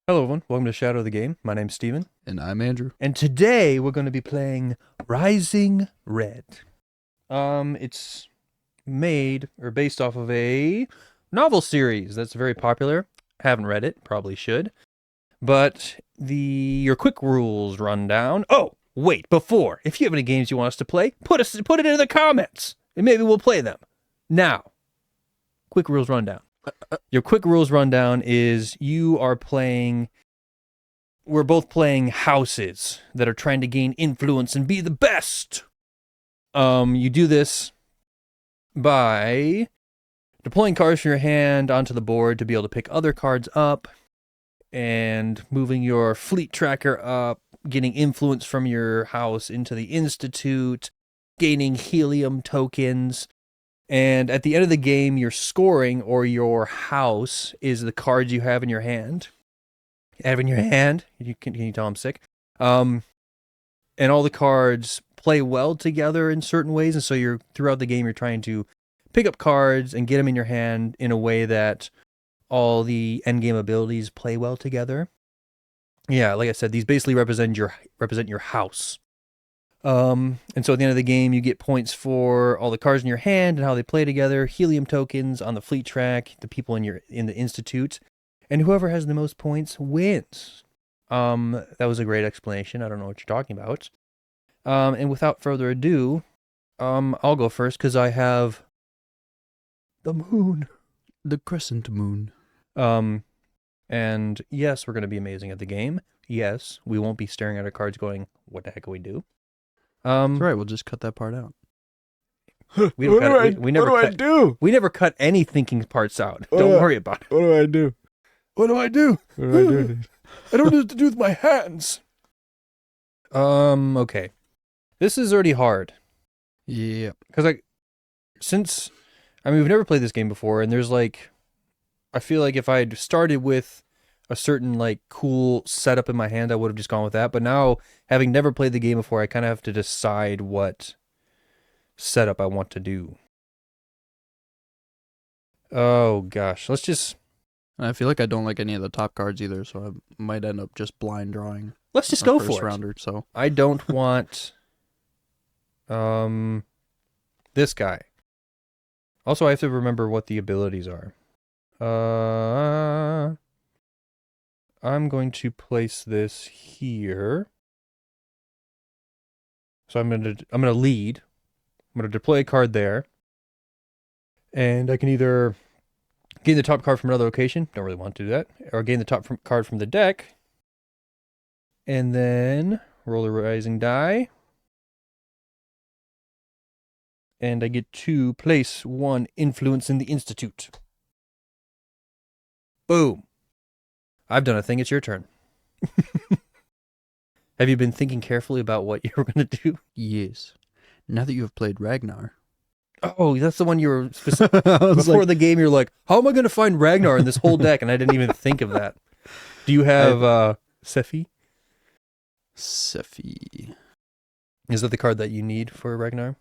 Hello everyone, welcome to Shadow of the Game. My name's Steven. And I'm Andrew. And today we're going to be playing Rising Red. It's made or based off of a novel series that's very popular. Haven't read it, probably should. But your quick rules rundown. Oh, wait, before, if you have any games you want us to play, put it in the comments and maybe we'll play them. Now, quick rules rundown. Your quick rules rundown is we're both playing houses that are trying to gain influence and be the best. You do this by deploying cards from your hand onto the board to be able to pick other cards up and moving your fleet tracker up, getting influence from your house into the Institute, gaining helium tokens. And at the end of the game, your scoring or your house is the cards you have in your hand. Can you tell I'm sick? And all the cards play well together in certain ways. And so throughout the game, you're trying to pick up cards and get them in your hand in a way that all the endgame abilities play well together. Yeah, like I said, these basically represent your house. And so at the end of the game, you get points for all the cards in your hand and how they play together, helium tokens on the fleet track, the people in the Institute, and whoever has the most points wins. That was a great explanation. I don't know what you're talking about. And without further ado, I'll go first because I have the moon. The crescent moon. And yes, we're going to be amazing at the game. Yes, we won't be staring at our cards going, what the heck do we do? That's right, we'll just cut that part out. We never cut any thinking parts out. Don't worry about it. What do I do? What do I do? What do I do? I don't know what to do with my hands. Okay. This is already hard. Yeah. Because we've never played this game before, and I feel like if I'd started with a certain cool setup in my hand, I would have just gone with that. But now, having never played the game before, I kind of have to decide what setup I want to do. Oh gosh, I feel like I don't like any of the top cards either, so I might end up just blind drawing. Let's just go for it. Rounder, so I don't want this guy. Also, I have to remember what the abilities are. I'm going to place this here. So I'm gonna lead. I'm gonna deploy a card there. And I can either gain the top card from another location, don't really want to do that, or gain the top card from the deck, and then roll a rising die. And I get to place one influence in the Institute. Boom. I've done a thing, it's your turn. Have you been thinking carefully about what you were going to do? yes. Now that you have played Ragnar. Oh, that's the one you were... Before the game, you're like, how am I going to find Ragnar in this whole deck? And I didn't even think of that. Do you have Sephi? Sephi. Is that the card that you need for Ragnar?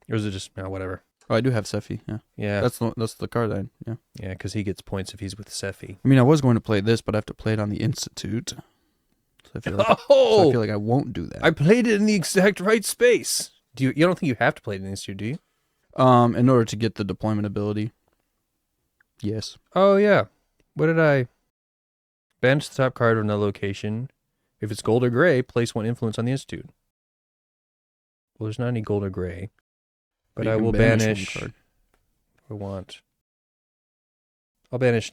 Or is it just, whatever? Oh, I do have Sephi, yeah. Yeah. That's the card yeah. Yeah, because he gets points if he's with Sephi. I mean, I was going to play this, but I have to play it on the Institute. So I feel like I won't do that. I played it in the exact right space. You don't think you have to play it in the Institute, do you? In order to get the deployment ability. Yes. Oh, yeah. What did I... Banish the top card from the location. If it's gold or gray, place one influence on the Institute. Well, there's not any gold or gray. But I will banish... Card. I'll banish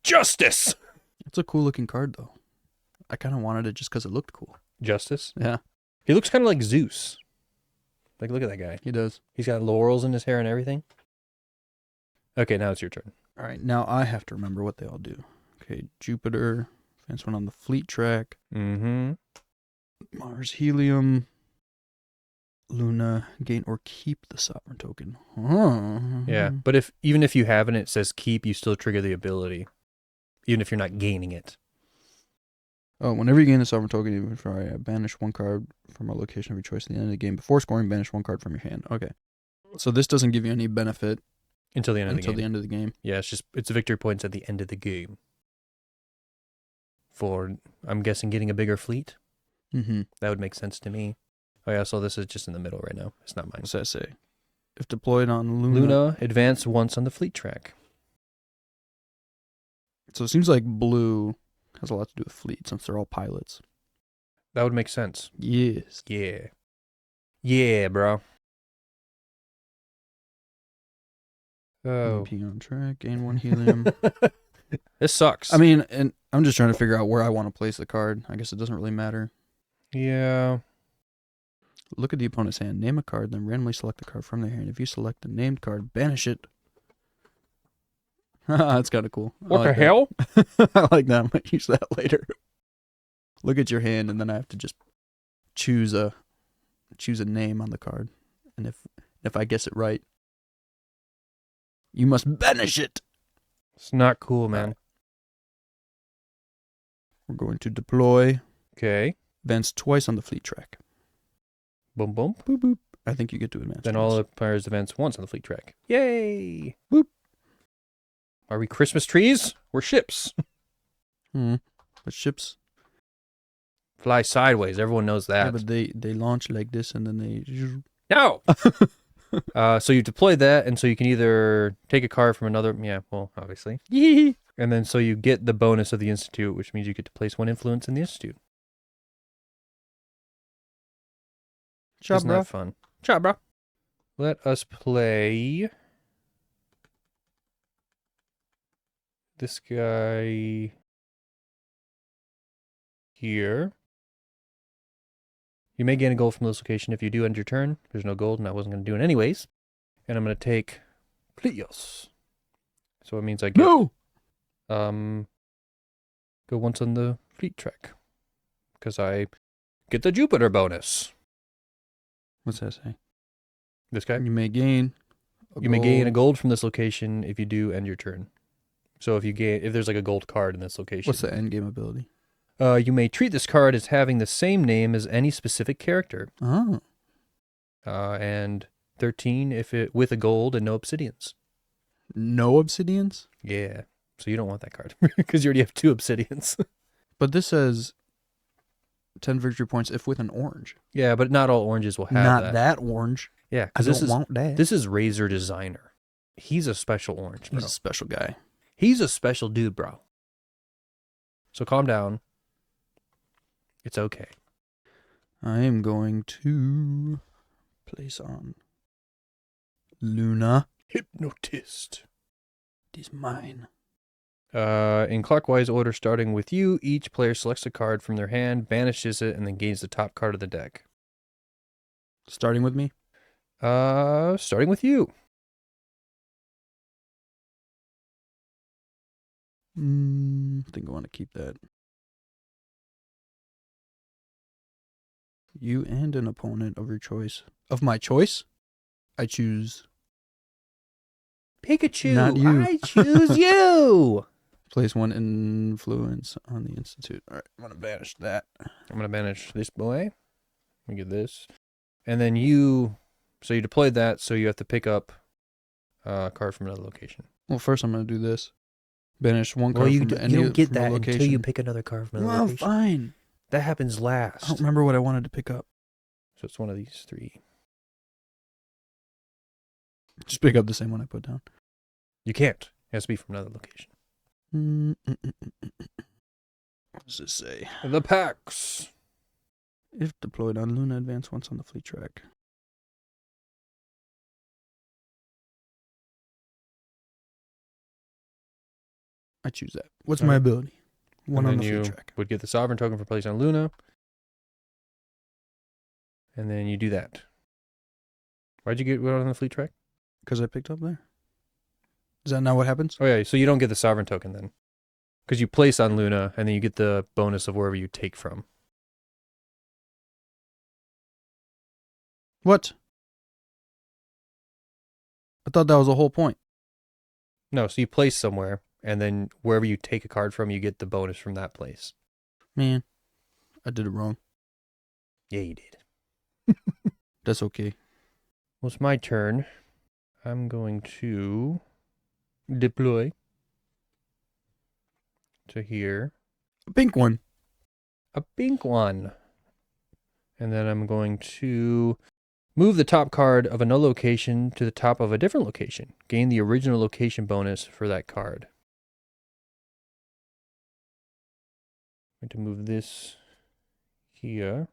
Justice! It's a cool looking card, though. I kind of wanted it just because it looked cool. Justice? Yeah. He looks kind of like Zeus. Look at that guy. He does. He's got laurels in his hair and everything. Okay, now it's your turn. All right, now I have to remember what they all do. Okay, Jupiter, advance one on the fleet track. Mm-hmm. Mars, helium. Luna, gain or keep the sovereign token. Yeah, but even if you have it and it says keep, you still trigger the ability. Even if you're not gaining it. Oh, whenever you gain a sovereign token, even if I banish one card from a location of your choice at the end of the game. Before scoring, banish one card from your hand. Okay. So this doesn't give you any benefit until the end of the game. Until the end of the game. Yeah, it's victory points at the end of the game. for, I'm guessing, getting a bigger fleet. Mm-hmm. That would make sense to me. Oh yeah, so this is just in the middle right now. It's not mine. What's that say? If deployed on Luna. Luna, advance once on the fleet track. So it seems like blue has a lot to do with fleet since they're all pilots. That would make sense. Yes. Yeah. Yeah, bro. Oh. MP on track, gain 1 helium. This sucks. I mean, and I'm just trying to figure out where I want to place the card. I guess it doesn't really matter. Yeah. Look at the opponent's hand. Name a card, then randomly select the card from their hand. If you select the named card, banish it. That's kind of cool. What the hell? I like that. I might use that later. Look at your hand, and then I have to just choose a name on the card. And if I guess it right, you must banish it. It's not cool, man. We're going to deploy. Okay. Advance twice on the fleet track. Boom, boom. Boop, boop. I think you get to advance. Then once. all the players advance once on the fleet track. Yay! Boop. Are we Christmas trees? We're ships. But ships. Fly sideways. Everyone knows that. Yeah, but they launch like this and then they. No! So you deploy that, and so you can either take a card from another. Yeah, well, obviously. And then so you get the bonus of the Institute, which means you get to place 1 influence in the Institute. Isn't that fun? Ciao, bro. Let us play this guy here. You may gain a gold from this location if you do end your turn. There's no gold, and I wasn't going to do it anyways. And I'm going to take Plios. So it means I get go once on the fleet track because I get the Jupiter bonus. What's that say? This guy. You may gain. You may gain a gold from this location if you do end your turn. So if there's like a gold card in this location. What's the end game ability? You may treat this card as having the same name as any specific character. Oh. And 13 if it with a gold and no obsidians. No obsidians? Yeah. So you don't want that card because you already have 2 obsidians. But this says 10 victory points if with an orange. Yeah, but not all oranges will have Not that orange. Yeah, I because don't want that. this is Razor Designer. He's a special orange, bro. He's a special guy. He's a special dude, bro. So calm down. It's okay. I am going to place on Luna. Hypnotist. It is mine. In clockwise order, starting with you, each player selects a card from their hand, banishes it, and then gains the top card of the deck. Starting with me? Starting with you. I think I want to keep that. You and an opponent of your choice. Of my choice? I choose. Pikachu. Not you. I choose you. Place 1 influence on the Institute. All right, I'm going to banish that. I'm going to banish this boy. Let me get this. And then you deployed that, so you have to pick up a card from another location. Well, first I'm going to do this. Banish 1 card from any you don't get from a that location. until you pick another card from another location. Fine. That happens last. I don't remember what I wanted to pick up. So it's one of these 3. Just pick up the same one I put down. You can't. It has to be from another location. What does this say? The packs. If deployed on Luna, advance once on the fleet track. I choose that. What's my ability? 1 on the fleet track. Would get the sovereign token for placing on Luna. And then you do that. Why'd you get one on the fleet track? Because I picked up there. Is that not what happens? Oh, yeah. So you don't get the sovereign token then. Because you place on Luna, and then you get the bonus of wherever you take from. What? I thought that was the whole point. No, so you place somewhere, and then wherever you take a card from, you get the bonus from that place. Man, I did it wrong. Yeah, you did. That's okay. Well, it's my turn. I'm going to deploy to here. A pink one. A pink one. And then I'm going to move the top card of another location to the top of a different location. Gain the original location bonus for that card. I'm going to move this here.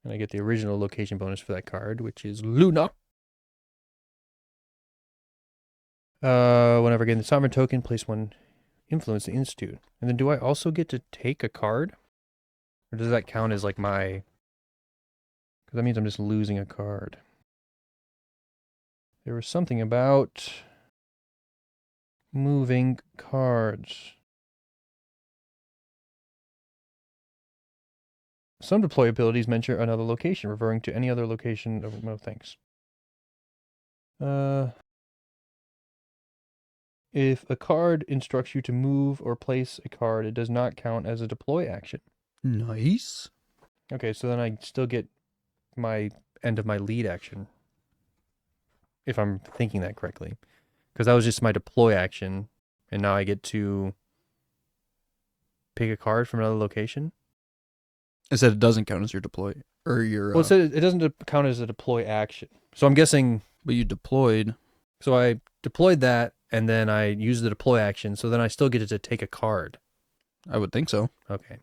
And I get the original location bonus for that card, which is Luna. Whenever I gain the sovereign token, place one influence the institute. And then do I also get to take a card? Or does that count as like my... Because that means I'm just losing a card. There was something about moving cards. Some deploy abilities mention another location, referring to any other location of no thanks. If a card instructs you to move or place a card, it does not count as a deploy action. Nice. Okay, so then I still get my end of my lead action. If I'm thinking that correctly. Because that was just my deploy action, and now I get to pick a card from another location. It said it doesn't count as your deploy. Or your... Well, it said it doesn't count as a deploy action. So I'm guessing... But you deployed. So I deployed that, and then I used the deploy action, so then I still get to take a card. I would think so. Okay.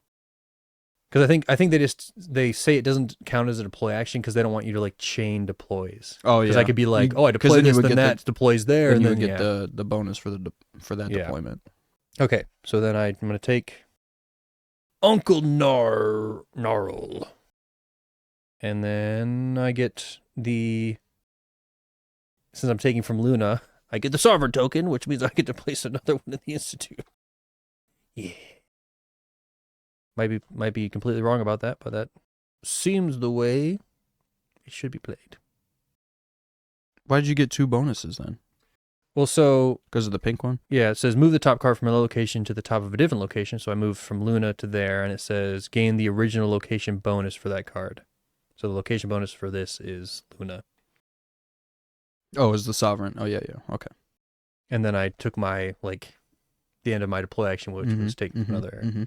Because I think they say it doesn't count as a deploy action because they don't want you to like chain deploys. Oh yeah. Because I could be like, I deploy this, then that deploys there, and then you would get the bonus for that deployment. Okay, so then I'm gonna take Uncle Gnarl, and then I get since I'm taking from Luna, I get the sovereign token, which means I get to place another one in the institute. Yeah. Might be completely wrong about that, but that seems the way it should be played. Why did you get 2 bonuses then? Well, so... Because of the pink one? Yeah, it says move the top card from a location to the top of a different location. So I moved from Luna to there, and it says gain the original location bonus for that card. So the location bonus for this is Luna. Oh, is the sovereign. Oh, yeah. Okay. And then I took my, the end of my deploy action, which was take another...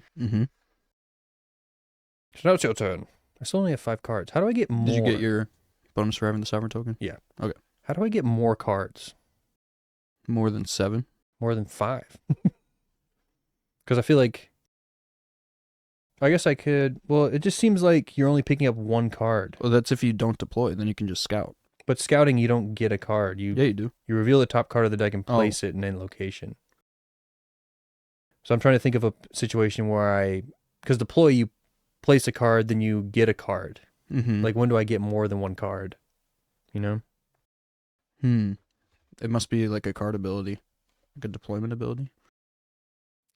So now it's your turn. I still only have 5 cards. How do I get more? Did you get your bonus for having the sovereign token? Yeah. Okay. How do I get more cards? More than 7? More than 5. Because I feel like... I guess I could... Well, it just seems like you're only picking up 1 card. Well, that's if you don't deploy. Then you can just scout. But scouting, you don't get a card. Yeah, you do. You reveal the top card of the deck and place it in any location. So I'm trying to think of a situation where because deploy, you place a card, then you get a card. Mm-hmm. Like, when do I get more than 1 card? You know? It must be like a card ability. Like a deployment ability.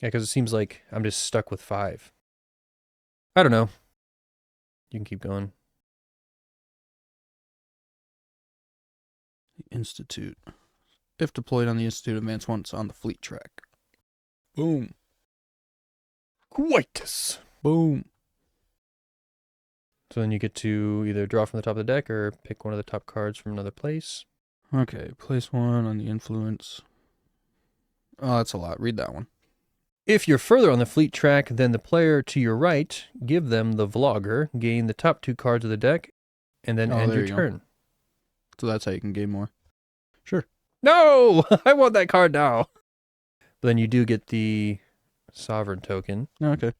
Yeah, because it seems like I'm just stuck with 5. I don't know. You can keep going. The Institute. If deployed on the Institute, advance once on the fleet track. Boom. Quietus. Boom. So then you get to either draw from the top of the deck or pick one of the top cards from another place. Okay, place 1 on the influence. Oh, that's a lot. Read that one. If you're further on the fleet track than the player to your right, give them the Vlogger, gain the top 2 cards of the deck, and then end your turn. So that's how you can gain more. Sure. No! I want that card now. But then you do get the Sovereign token. Okay.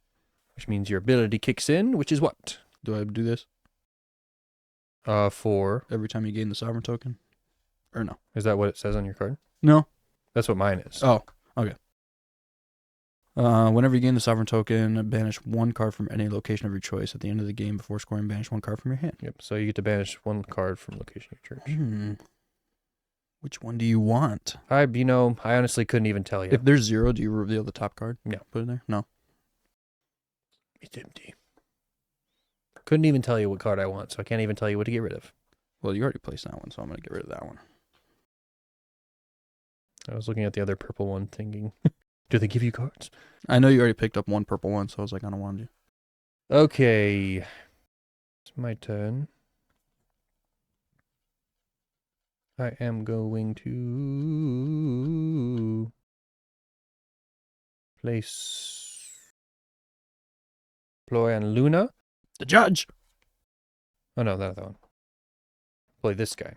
Which means your ability kicks in, which is what? Do I do this? For... Every time you gain the Sovereign token? Or no? Is that what it says on your card? No. That's what mine is. Oh, okay. Whenever you gain the Sovereign token, banish 1 card from any location of your choice. At the end of the game, before scoring, banish 1 card from your hand. Yep, so you get to banish 1 card from location of your choice. Which one do you want? I honestly couldn't even tell you. If there's 0, do you reveal the top card? Yeah. Put it there? No. It's empty. Couldn't even tell you what card I want, so I can't even tell you what to get rid of. Well, you already placed that one, so I'm going to get rid of that one. I was looking at the other purple one thinking, do they give you cards? I know you already picked up 1 purple one, so I was like, I don't want you. Okay. It's my turn. I am going to place Deploy on Luna. The judge. Oh no, that other one. Deploy this guy.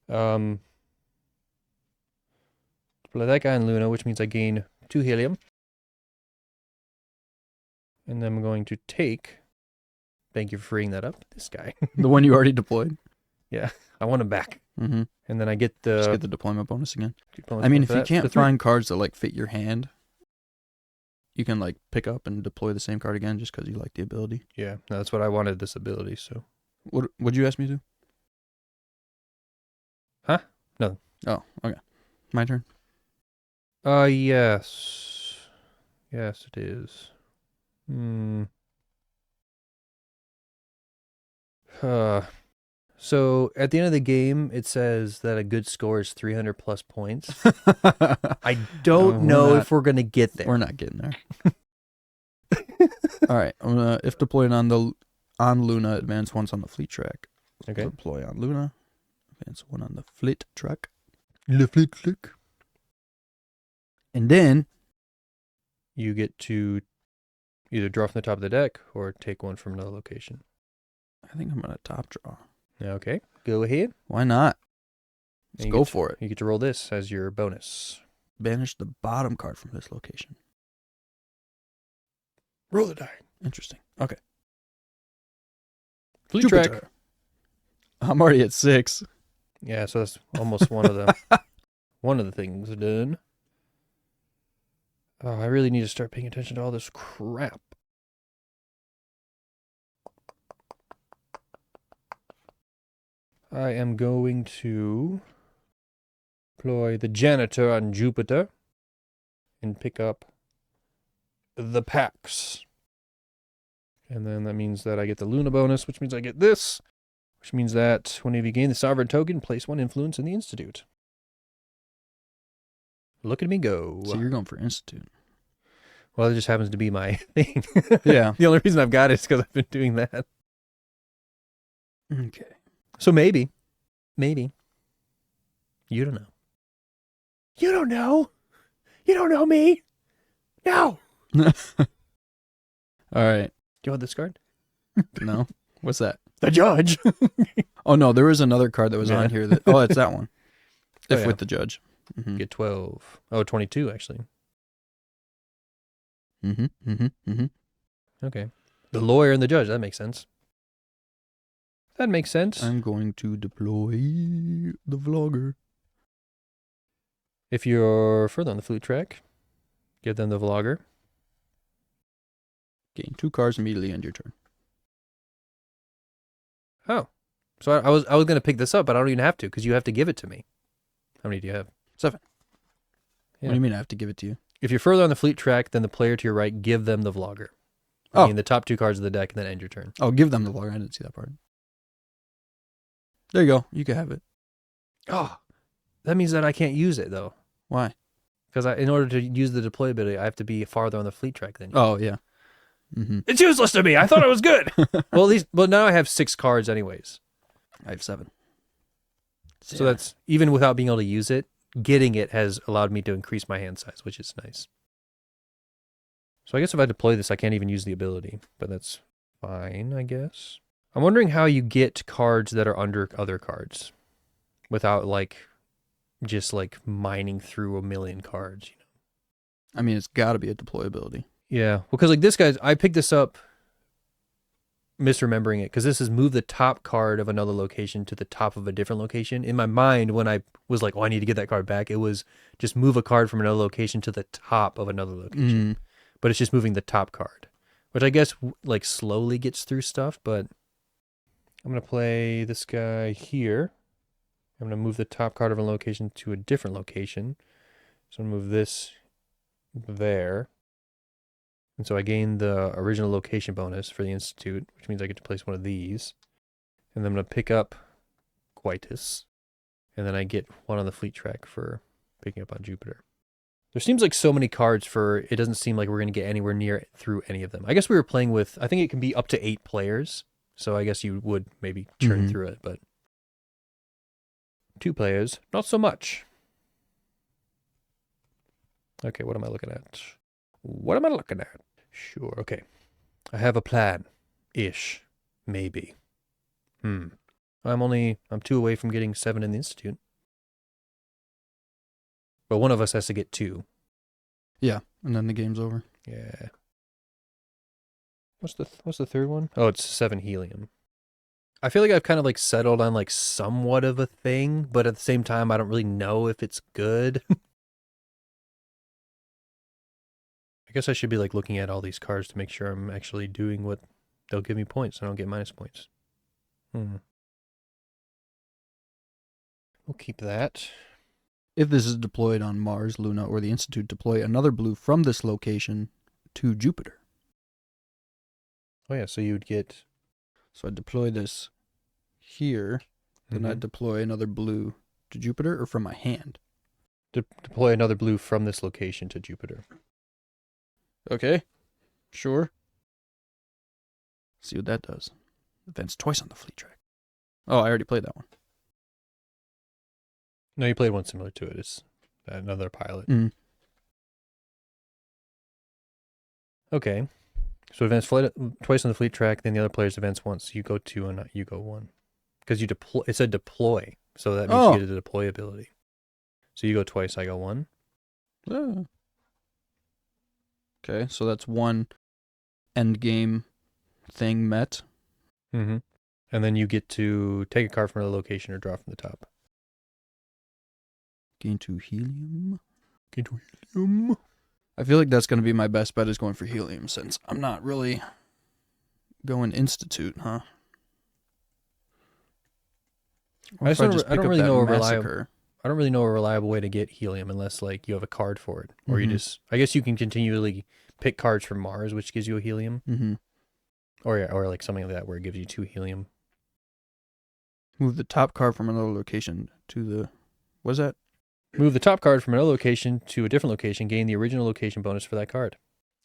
Deploy that guy on Luna, which means I gain 2 helium. And then I'm going to take, thank you for freeing that up, this guy. The one you already deployed. Yeah, I want him back. Mm-hmm. And then I get Just the... get the deployment bonus again. bonus I mean, one if for you that. can't The 3. find cards that like fit your hand, you can like pick up and deploy the same card again just because you like the ability. Yeah, no, that's what I wanted, this ability, so... What'd you ask me to? Huh? No. Oh, okay. My turn. Yes. Yes, it is. So at the end of the game, it says that a good score is 300 plus points. I don't know if we're going to get there. We're not getting there. All right. I'm gonna, if deployed on Luna, advance once on the fleet track. Okay. Deploy on Luna, advance 1 on the fleet track. Le flick flick. And then You get to either draw from the top of the deck or take one from another location. I think I'm gonna top draw. Okay, go ahead. Why not? And Let's you go get to- for it. You get to roll this as your bonus. Banish the bottom card from this location. Roll the die. Interesting. Okay. Fleet track. Jupiter. I'm already at 6. Yeah, so that's almost one of the things done. Oh, I really need to start paying attention to all this crap. I am going to deploy the janitor on Jupiter and pick up the packs. And then that means that I get the Luna bonus, which means I get this, which means that whenever you gain the sovereign token, place 1 influence in the Institute. Look at me go. So you're going for Institute. Well, it just happens to be my thing. Yeah. The only reason I've got it is because I've been doing that. Okay. So maybe. You don't know. You don't know. You don't know me. No. All right. Do you want this card? No. What's that? The judge. Oh, no. There was another card that was on here. That. Oh, it's that one. Oh, If yeah. with the judge. Mm-hmm. Get 12. Oh, 22, actually. Mm-hmm. Mm-hmm. Mm-hmm. Okay. The lawyer and the judge. That makes sense. That makes sense. I'm going to deploy the vlogger. If you're further on the flute track, give them the vlogger. Gain 2 cards immediately end your turn. Oh. So I was going to pick this up, but I don't even have to because you have to give it to me. How many do you have? 7. Yeah. What do you mean I have to give it to you? If you're further on the fleet track than the player to your right, give them the vlogger. Oh. I mean, the top 2 cards of the deck and then end your turn. Oh, give them the vlogger. I didn't see that part. There you go. You can have it. Oh, that means that I can't use it, though. Why? Because in order to use the deployability, I have to be farther on the fleet track than you. Oh, yeah. Mm-hmm. It's useless to me. I thought it was good. Well, at least, now I have 6 cards anyways. I have 7. So that's, even without being able to use it, getting it has allowed me to increase my hand size, which is nice. So I guess if I deploy this, I can't even use the ability, but that's fine, I guess. I'm wondering how you get cards that are under other cards without, just mining through a million cards, you know? I mean, it's got to be a deployability. Yeah, well, because this guy's, I picked this up misremembering it, because this is move the top card of another location to the top of a different location. In my mind, when I was like, oh, I need to get that card back, it was just move a card from another location to the top of another location. But it's just moving the top card, which I guess slowly gets through stuff, but I'm going to play this guy here. I'm going to move the top card of a location to a different location. So I'm going to move this there. And so I gain the original location bonus for the Institute, which means I get to place one of these. And then I'm going to pick up Quietus. And then I get one on the fleet track for picking up on Jupiter. There seems like so many cards for, it doesn't seem like we're going to get anywhere near through any of them. I guess we were playing with, I think it can be up to 8 players. So I guess you would maybe churn through it, but 2 players, not so much. Okay, what am I looking at? Sure, okay. I have a plan. Ish. Maybe. I'm 2 away from getting 7 in the Institute. But one of us has to get 2. Yeah, and then the game's over. Yeah. What's the third one? Oh, it's 7 helium. I feel like I've kind of like settled on like somewhat of a thing, but at the same time, I don't really know if it's good. I guess I should be like looking at all these cards to make sure I'm actually doing what they'll give me points. I don't get minus points. We'll keep that. If this is deployed on Mars, Luna, or the Institute, deploy another blue from this location to Jupiter. Oh yeah, so you'd get... So I deploy this here, then I deploy another blue to Jupiter, or from my hand? Deploy another blue from this location to Jupiter. Okay, sure. See what that does. Advance twice on the fleet track. Oh, I already played that one. No, you played one similar to it. It's another pilot. Okay. So advance twice on the fleet track, then the other players advance once. You go 2 and you go 1. Because you deploy. It said deploy, so that means you get a deploy ability. So you go twice, I go 1. Okay, so that's one end game thing met. And then you get to take a card from another location or draw from the top. Gain 2 helium. Gain 2 helium. I feel like that's going to be my best bet, is going for helium, since I'm not really going Institute, huh? I don't really know a reliable way to get helium unless like you have a card for it, or you just. I guess you can continually pick cards from Mars, which gives you a helium, or like something like that where it gives you 2 helium. Move the top card from another location to the. What's that? Move the top card from another location to a different location. Gain the original location bonus for that card.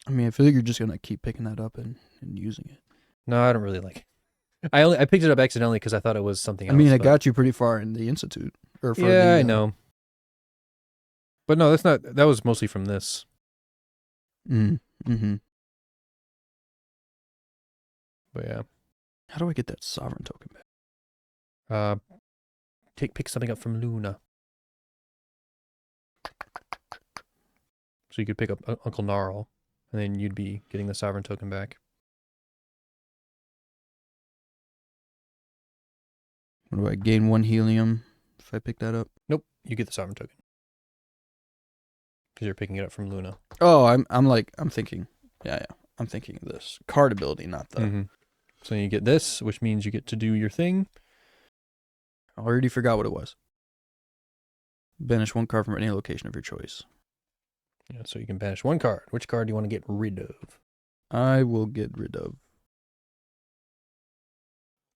I mean, I feel like you're just gonna keep picking that up and using it. No, I don't really like it. I picked it up accidentally because I thought it was something else. I mean, it got you pretty far in the Institute. I know. But no, that's not. That was mostly from this. But yeah. How do I get that sovereign token back? Pick something up from Luna. So you could pick up Uncle Gnarl, and then you'd be getting the sovereign token back. What do I gain 1 helium if I pick that up? Nope, you get the sovereign token because you're picking it up from Luna. Oh, I'm thinking. Yeah. I'm thinking this card ability, not the. So you get this, which means you get to do your thing. I already forgot what it was. Banish 1 card from any location of your choice. Yeah, so you can banish 1 card. Which card do you want to get rid of? I will get rid of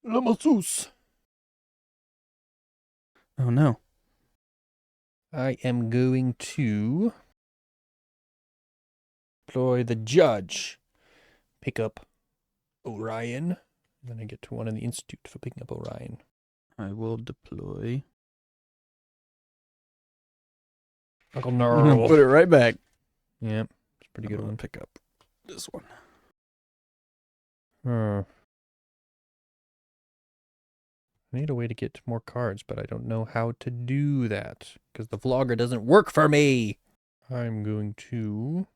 La Masseuse. Oh no. I am going to deploy the Judge. Pick up Orion. And then I get to 1 in the Institute for picking up Orion. I will deploy Uncle Gnarl. Put it right back. Yeah, it's a pretty good one. Pick up this one. I need a way to get more cards, but I don't know how to do that because the vlogger doesn't work for me. I'm going to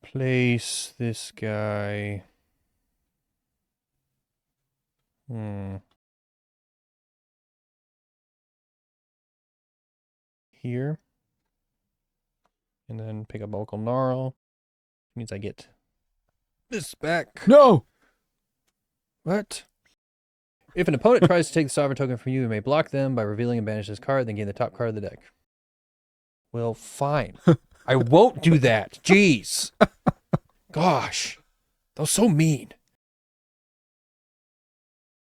place this guy. Here. And then pick up Uncle Gnarl. Means I get this back. No! What? If an opponent tries to take the sovereign token from you, you may block them by revealing and banish this card, then gain the top card of the deck. Well, fine. I won't do that. Jeez. Gosh. That was so mean.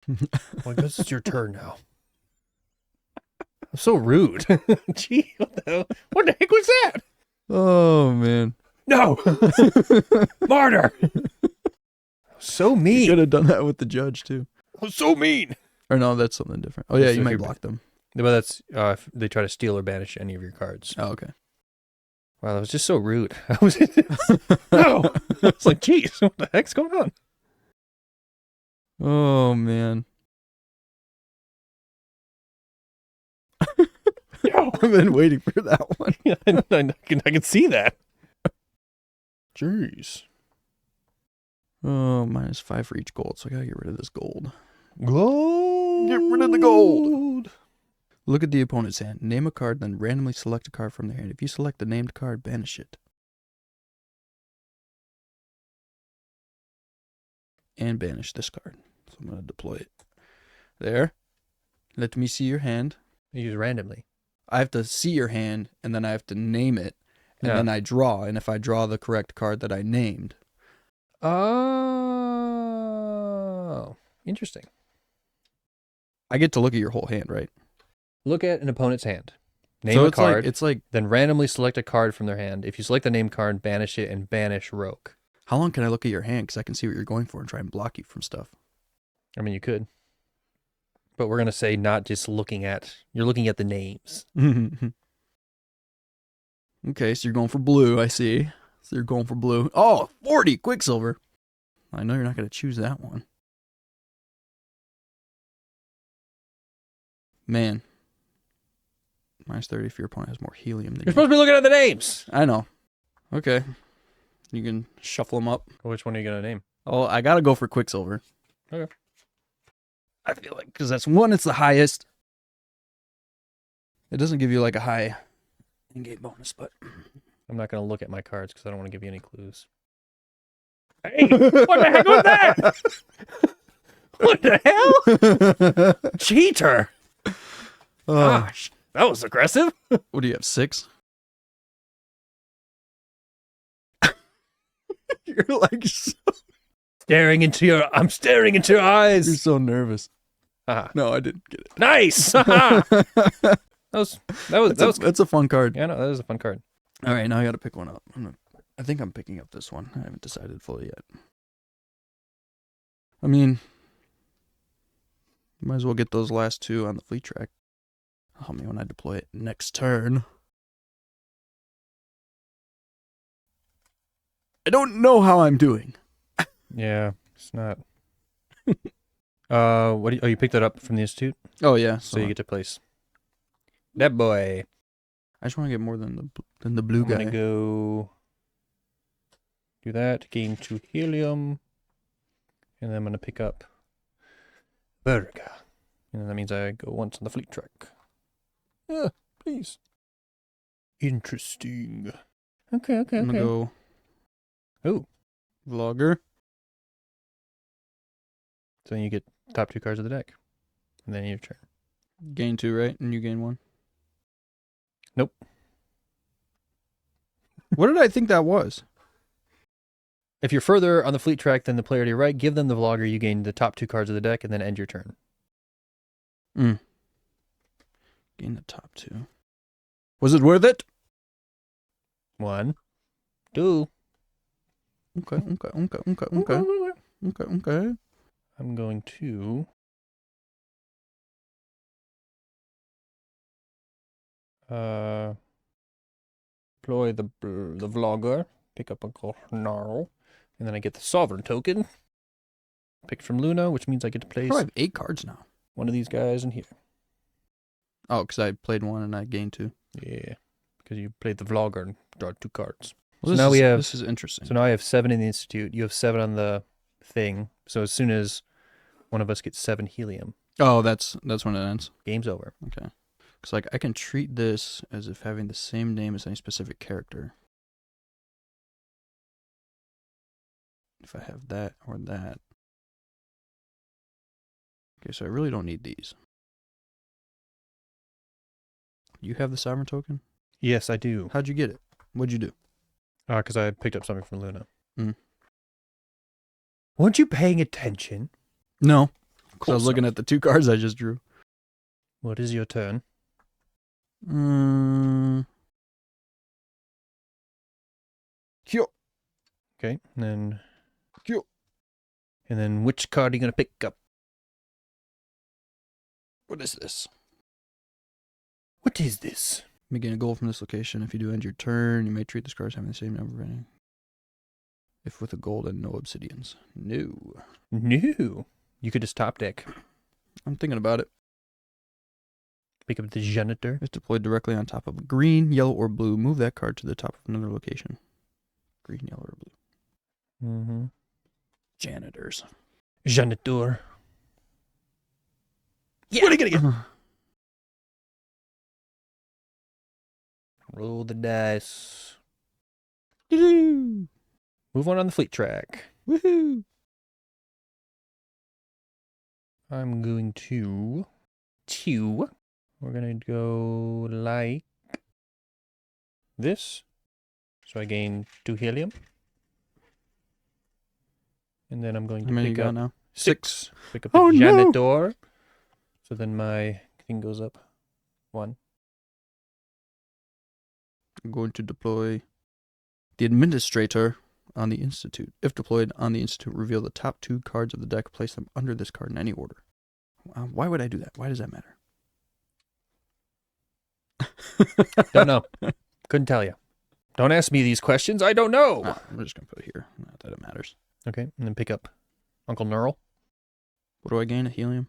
Well, I guess it's your turn now. I'm so rude. Gee, what the heck was that? Oh, man. No! Martyr! So mean. You could have done that with the Judge, too. That was so mean. Or no, that's something different. Oh, yeah, you might block them. But that's if they try to steal or banish any of your cards. Oh, okay. Wow, that was just so rude. I was no. It's like, geez, what the heck's going on? Oh man. No. I've been waiting for that one. Yeah, I can see that. Jeez. Oh, -5 for each gold, so I gotta get rid of this gold. Gold. Get rid of the gold. Look at the opponent's hand. Name a card, then randomly select a card from their hand. If you select the named card, banish it. And banish this card. So I'm going to deploy it. There. Let me see your hand. You use randomly. I have to see your hand, and then I have to name it. And Yeah. then I draw. And if I draw the correct card that I named. Oh. Interesting. I get to look at your whole hand, right? Look at an opponent's hand. Name so a it's card. It's like, then randomly select a card from their hand. If you select the named card, banish it and banish Roke. how long can I look at your hand? Because I can see what you're going for and try and block you from stuff. I mean, you could. But we're going to say not just looking at... You're looking at the names. Okay, so you're going for blue, I see. So you're going for blue. Oh, 40 Quicksilver. I know you're not going to choose that one. Man. -30 if your opponent has more helium than You're supposed to be looking at the names! I know. Okay. You can shuffle them up. Which one are you going to name? Oh, I got to go for Quicksilver. Okay. I feel like, because that's one, it's the highest. It doesn't give you like a high in-game bonus, but... I'm not going to look at my cards because I don't want to give you any clues. Hey, what the heck was that? What the hell? Cheater! Gosh, that was aggressive. What do you have, 6? You're like so... I'm staring into your eyes. You're so nervous. Haha. No, I didn't get it. Nice. Haha. That's a fun card. Yeah, no, that was a fun card. All right, now I got to pick one up. I think I'm picking up this one. I haven't decided fully yet. I mean, might as well get those last two on the fleet track. Help me when I deploy it next turn. I don't know how I'm doing. Yeah, it's not. You picked that up from the institute, Oh yeah, so you get to place that boy. I just want to get more than the blue I'm guy. gonna go do that. Gain 2 helium, and then I'm gonna pick up Burger, and that means I go once on the fleet track. Yeah, please. Interesting. Okay. I'm gonna go. Oh, Vlogger. so then you get top 2 cards of the deck, and then your turn. Gain 2, right? And you gain 1. Nope. What did I think that was? If you're further on the fleet track than the player to your right, give them the Vlogger. You gain the top 2 cards of the deck, and then end your turn. Gain the top 2. Was it worth it? 1, 2. Okay. I'm going to deploy the Vlogger, pick up a Gnarl, and then I get the Sovereign token. Picked from Luna, which means I get to place I have 8 cards now. one of these guys in here. Oh, because I played 1 and I gained 2. Yeah, because you played the Vlogger and draw 2 cards. Well, So now we have- this is interesting. So now I have 7 in the Institute. You have 7 on the thing. So as soon as one of us gets 7 helium, Oh, that's when it ends. game's over. Okay. Because like I can treat this as if having the same name as any specific character. If I have that or that. Okay, so I really don't need these. You have the Sovereign token? Yes, I do. How'd you get it? What'd you do? Because I picked up something from Luna. Mm. Weren't you paying attention? No. Because I was looking at the 2 cards I just drew. What is your turn? Kyo. Okay, and then... Kyo. And then which card are you going to pick up? What is this? What is this? You may gain a gold from this location. If you do end your turn, you may treat this card as having the same number of any. If with a gold and no obsidians. No. No. You could just top deck. I'm thinking about it. Pick up the janitor. If deployed directly on top of a green, yellow, or blue, move that card to the top of another location. Green, yellow, or blue. Mm-hmm. Janitors. Janitor. Yeah. What are you gonna get? Roll the dice. Woohoo! Move on the fleet track. Woohoo! I'm going to... We're going to go like this. So I gain 2 helium. And then I'm going to How many pick you got up now? 6. Pick up the Oh, no! janitor. So then my thing goes up 1. I'm going to deploy the administrator on the institute. If deployed on the institute, reveal the top 2 cards of the deck. Place them under this card in any order. Why would I do that? Why does that matter? Don't know. Couldn't tell you. Don't ask me these questions. I don't know. I'm just going to put it here. Not that it matters. Okay, and then pick up Uncle Neural. What do I gain? A helium?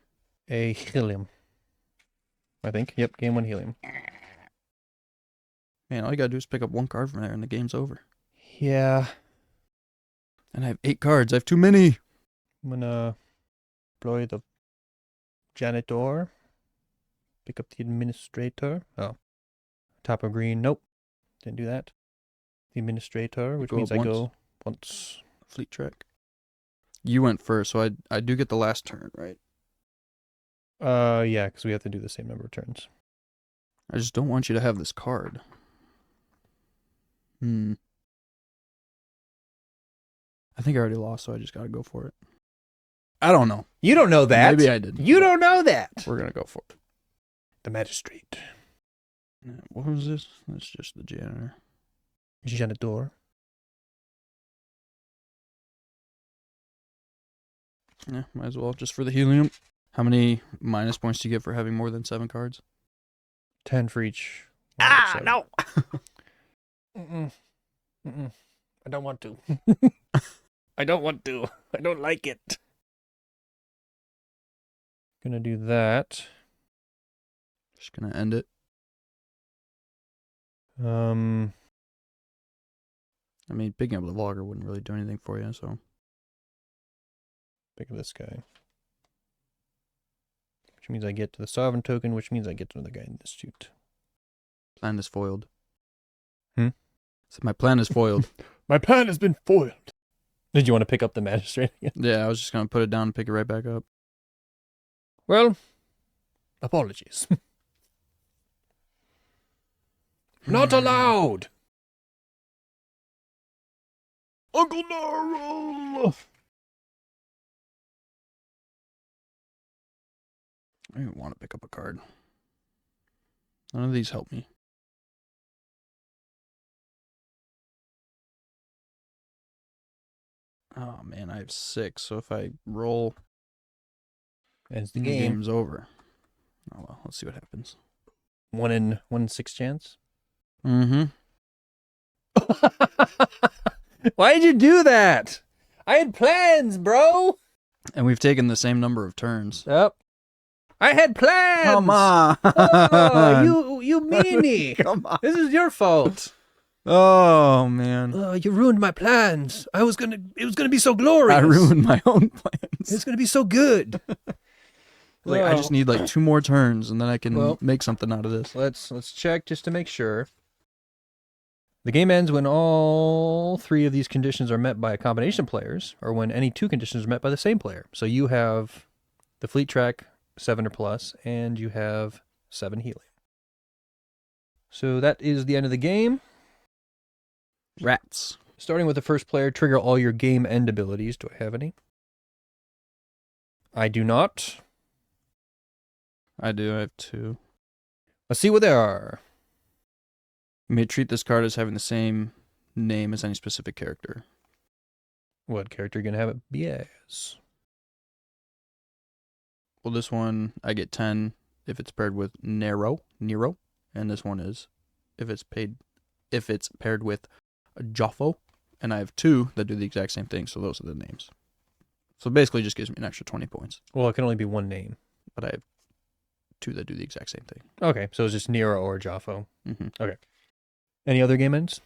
A helium. I think. Yep, gain 1 helium. Man, all you got to do is pick up 1 card from there and the game's over. Yeah. And I have 8 cards. I have too many. I'm gonna deploy the janitor. Pick up the administrator. Oh. Top of green. Nope. Didn't do that. The administrator, which Go means up I once. go once. Fleet track. You went first, so I do get the last turn, right? Yeah, because we have to do the same number of turns. I just don't want you to have this card. I think I already lost, so I just got to go for it. I don't know. You don't know that. Maybe I did. You don't know that. We're going to go for it. The magistrate. What was this? That's just the janitor. Janitor. Yeah, might as well. Just for the helium. How many minus points do you get for having more than 7 cards? 10 for each. No! Mm-mm. Mm-mm. I don't want to. I don't want to. I don't like it. Gonna do that. Just going to end it. Um, I mean, picking up the logger wouldn't really do anything for you, so. pick up this guy. Which means I get to the sovereign token, which means I get to another guy in the institute. Plan is foiled. So my plan is foiled. My plan has been foiled. Did you want to pick up the magistrate again? Yeah, I was just going to put it down and pick it right back up. Well, apologies. Not allowed! Uncle Narl! I don't even want to pick up a card. None of these help me. Oh man, I have 6, so if I roll, Ends the the game. game's over. Oh well, let's see what happens. 1 in 6 chance. Mm-hmm. Why did you do that? I had plans, bro. And we've taken the same number of turns. Yep. I had plans. Come on. Oh, you meanie. Come on. This is your fault. Oh man. Oh, you ruined my plans. It was gonna be so glorious. I ruined my own It plans. was gonna be so good. Like I just need like 2 more turns and then I can Well, make something out of this. Let's check just to make sure. The game ends when all 3 of these conditions are met by a combination of players, or when any 2 conditions are met by the same player. So you have the fleet track 7 or plus, and you have 7 helium. So that is the end of the game. Rats. Starting with the first player, trigger all your game end abilities. Do I have any? I do not. I do. I have 2. Let's see what they are. You may treat this card as having the same name as any specific character. What character are you going to have it be as? Well, this one, I get 10 if it's paired with Nero. and this one is if it's paired with a Joffo, and I have 2 that do the exact same thing, so those are the names. So basically, it just gives me an extra 20 points. Well, it can only be one name. But I have 2 that do the exact same thing. Okay, so it's just Nero or Joffo. Mm-hmm. Okay. Any other game ends?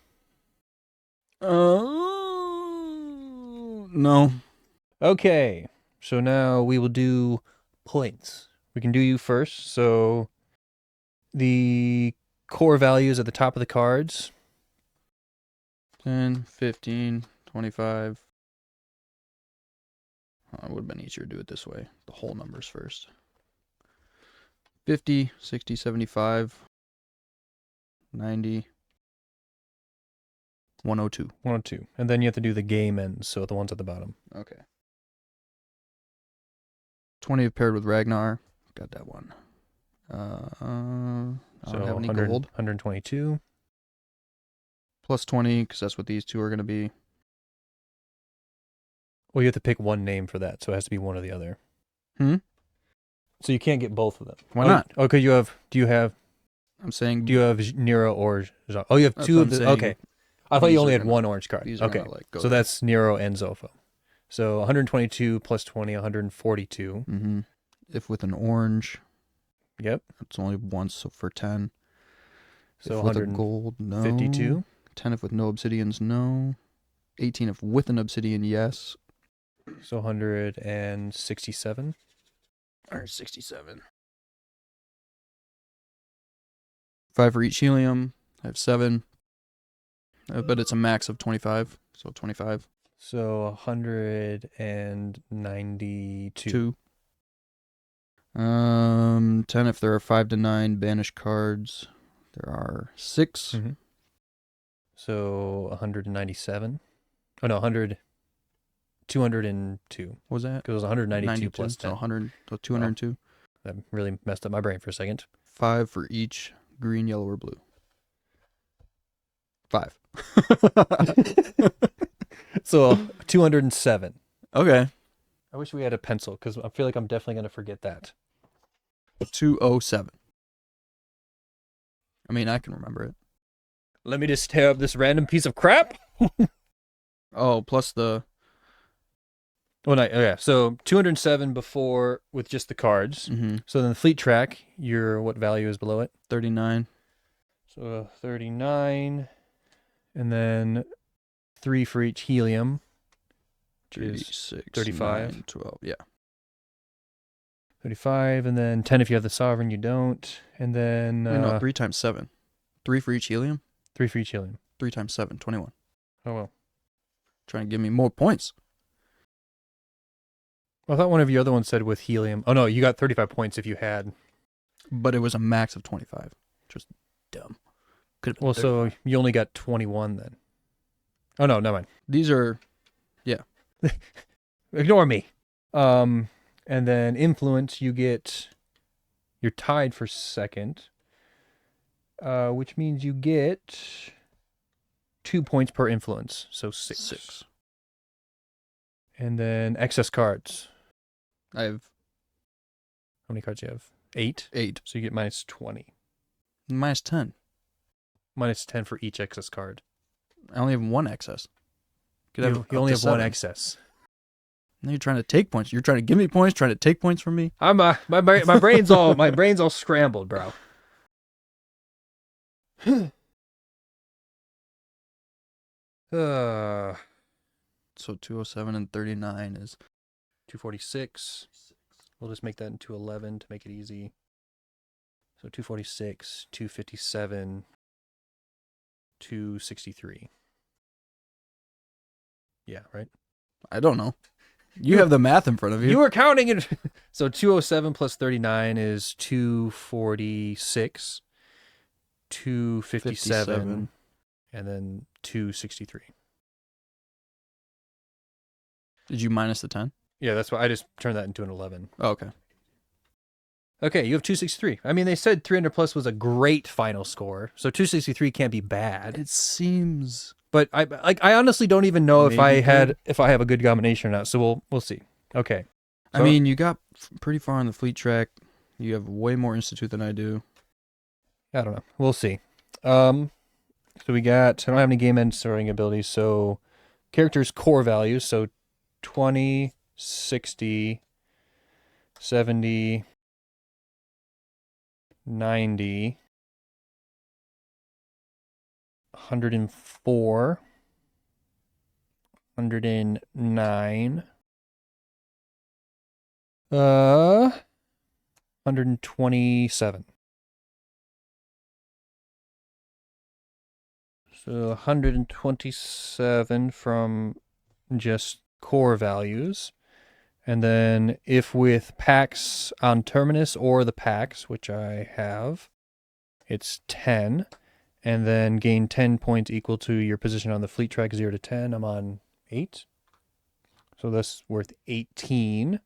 No. Okay, so now we will do points. We can do you first. So the core values at the top of the cards. 10, 15, 25. It would have been easier to do it this way. The whole numbers first. 50, 60, 75, 90, 102. 102. And then you have to do the game ends, so the ones at the bottom. Okay. 20 paired with Ragnar. Got that one. I don't have any gold. 122. Plus 20, because that's what these 2 are going to be. Well, you have to pick one name for that, so it has to be one or the other. So you can't get both of them. Why not? Oh, because do you have Nero or Zofo? Oh, you have 2 of the, okay. I thought you only had one orange card. Okay, so that's Nero and Zofo. So 122 plus 20, 142. Mm-hmm. If with an orange. Yep. It's only once, so for 10. So if with a gold, no. 52. 10 if with no obsidians, no. 18 if with an obsidian, yes. So 167. Or 67. 5 for each helium. I have 7. But it's a max of 25. So 25. So 192. 10 if there are 5 to 9 banished cards. There are 6. Mm-hmm. So 197. Oh no, 202. What was that? Because it was 192 92, plus 10. So 100, so 202. That really messed up my brain for a second. 5 for each green, yellow, or blue. 5. So 207. Okay. I wish we had a pencil because I feel like I'm definitely going to forget that. 207. I mean, I can remember it. Let me just tear up this random piece of crap. Oh, plus the... Oh, no, yeah. So 207 before with just the cards. Mm-hmm. So then the fleet track, what value is below it? 39. So 39. And then 3 for each helium, which is 35. 9, 12, yeah. 35, and then 10 if you have the sovereign, you don't. And then... no, 3 times 7. 3 for each helium? 3 for each helium. 3 times 7, 21. Oh, well. Trying to give me more points. I thought one of your other ones said with helium. Oh, no, you got 35 points if you had. But it was a max of 25. Just dumb. Could have been 35. So you only got 21 then. Oh, no, never mind. These are... Yeah. Ignore me. And then influence, you're tied for second, which means you get 2 points per influence, so 6. And then excess cards. I have... How many cards do you have? 8? 8. So you get minus 20. Minus 10. Minus 10 for each excess card. I only have 1 excess. You only have 1 excess. Now you're trying to take points. You're trying to give me points, trying to take points from me. I'm my brain's all scrambled, bro. So 207 and 39 is 246. We'll just make that into 11 to make it easy. So 246, 257, 263. Yeah, right? I don't know. You have the math in front of you. You were counting it. So 207 plus 39 is 246, 257, and then 263. Did you minus the 10? Yeah, that's why I just turned that into an 11. Oh, okay. Okay, you have 263. I mean, they said 300 plus was a great final score, so 263 can't be bad. It seems... But I honestly don't even know if I have a good combination or not. So we'll see. Okay. So, I mean, you got pretty far on the fleet track. You have way more institute than I do. I don't know. We'll see. So we got, I don't have any game end sorting abilities, so characters' core values, so 20, 60, 70, 90, 104, 109, 127. So 127 from just core values. And then if with packs on Terminus or the packs, which I have, it's 10. And then gain 10 points equal to your position on the fleet track 0 to 10. I'm on 8. So that's worth 18.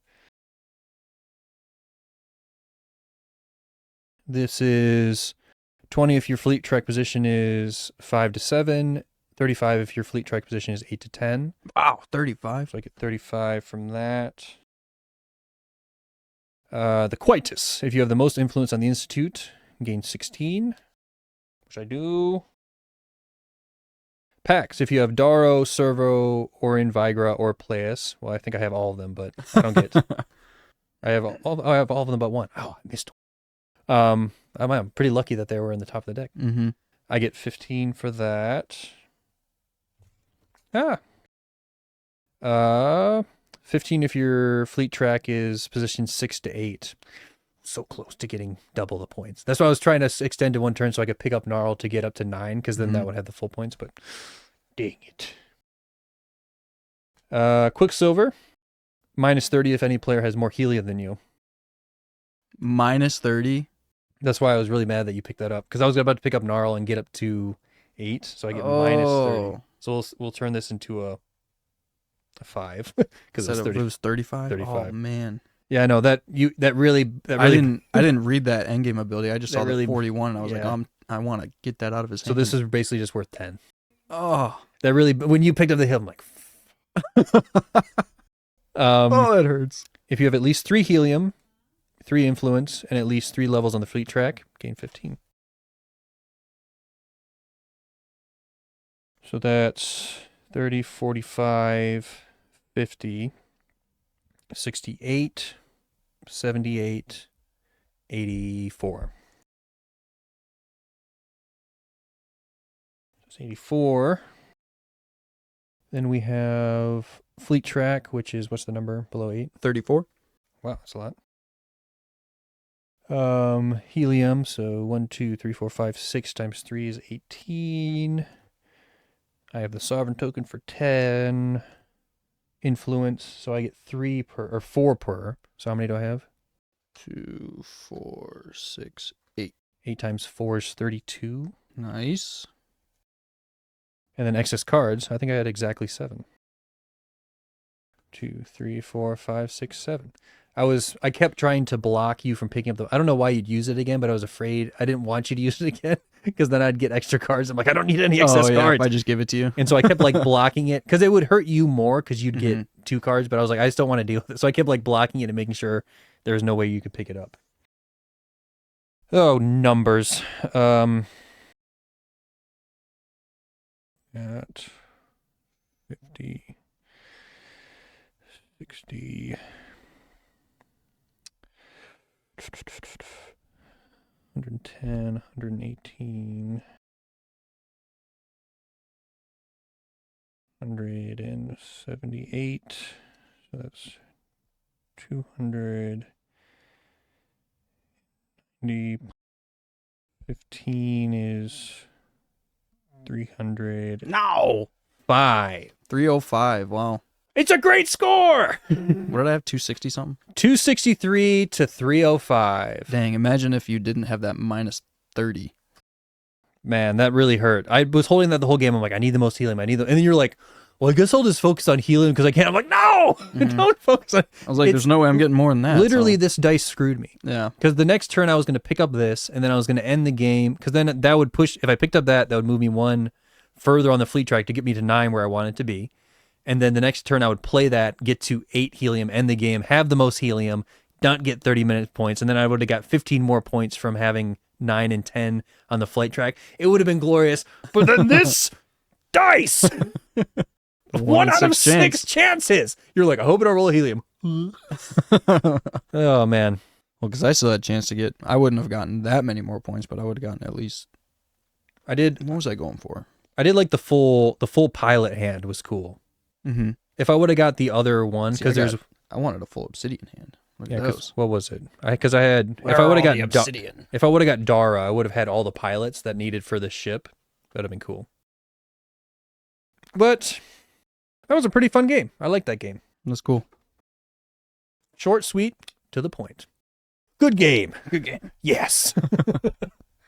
This is 20 if your fleet track position is 5 to 7. 35 if your fleet track position is 8 to 10. Wow, 35. So I get 35 from that. The Quietus. If you have the most influence on the Institute, gain 16. Which I do. Packs. If you have Daro, Servo, Orin, Vigra, or Playus. Well, I think I have all of them, but I don't get... I have all of them but one. Oh, I missed one. I'm pretty lucky that they were in the top of the deck. Mm-hmm. I get 15 for that. 15 if your fleet track is positioned 6 to 8. So close to getting double the points. That's why I was trying to extend to one turn so I could pick up Gnarl to get up to 9, because then that would have the full points, but dang it. Quicksilver. -30 if any player has more helium than you. -30? That's why I was really mad that you picked that up, because I was about to pick up Gnarl and get up to 8, so I get -30. So we'll turn this into a 5 because it was 35. 35. Oh man. Yeah, I know that really. I didn't read that endgame ability. I just saw really, the 41 and I was yeah. like, I want to get that out of his hand. So this is basically just worth 10. Oh. That really, when you picked up the hill, I'm like, oh, that hurts. If you have at least 3 helium, 3 influence, and at least 3 levels on the fleet track, gain 15. So that's 30, 45, 50, 68, 78, 84. That's 84. Then we have fleet track, which is, what's the number below 8? 34. Wow, that's a lot. Helium, so 1, 2, 3, 4, 5, 6 times 3 is 18. I have the sovereign token for 10. Influence, so I get 3 per, or 4 per. So how many do I have? 2, 4, 6, 8. 8 times 4 is 32. Nice. And then excess cards, I think I had exactly 7. 2, 3, 4, 5, 6, 7. I kept trying to block you from picking up I don't know why you'd use it again, but I was afraid. I didn't want you to use it again, because then I'd get extra cards. I'm like, I don't need any excess cards. If I just give it to you. And so I kept like blocking it, because it would hurt you more, because you'd get 2 cards, but I was like, I just don't want to deal with it. So I kept like blocking it and making sure there was no way you could pick it up. Oh, numbers. At 50, 60, 110, 118, 178, so that's 290, 15 is 300. No! 5. 305, wow. It's a great score! What did I have, 260 something? 263 to 305. Dang, imagine if you didn't have that -30. Man, that really hurt. I was holding that the whole game. I'm like, I need the most helium. And then you're like, well, I guess I'll just focus on helium because I can't. I'm like, no! Don't focus on... I was like, there's no way I'm getting more than that. Literally, this dice screwed me. Yeah. Because the next turn I was going to pick up this, and then I was going to end the game, because then that would push... If I picked up that would move me 1 further on the fleet track to get me to 9 where I wanted to be. And then the next turn I would play that, get to 8 helium, end the game, have the most helium, not get 30 minute points, and then I would have got 15 more points from having 9 and 10 on the flight track, it would have been glorious. But then this dice, 1 out of 6 chances. You're like, I hope I don't roll a helium. Oh, man. Well, because I still had a chance to get, I wouldn't have gotten that many more points, but I would have gotten at least. I did. What was I going for? I did like the full pilot hand was cool. Mm-hmm. If I would have got the other one, because I wanted a full obsidian hand. Look at those. What was it? Because I had, if I would have got Dara, I would have had all the pilots that needed for the ship. That'd have been cool. But that was a pretty fun game. I like that game. That's cool. Short, sweet, to the point. Good game. Good game. Yes.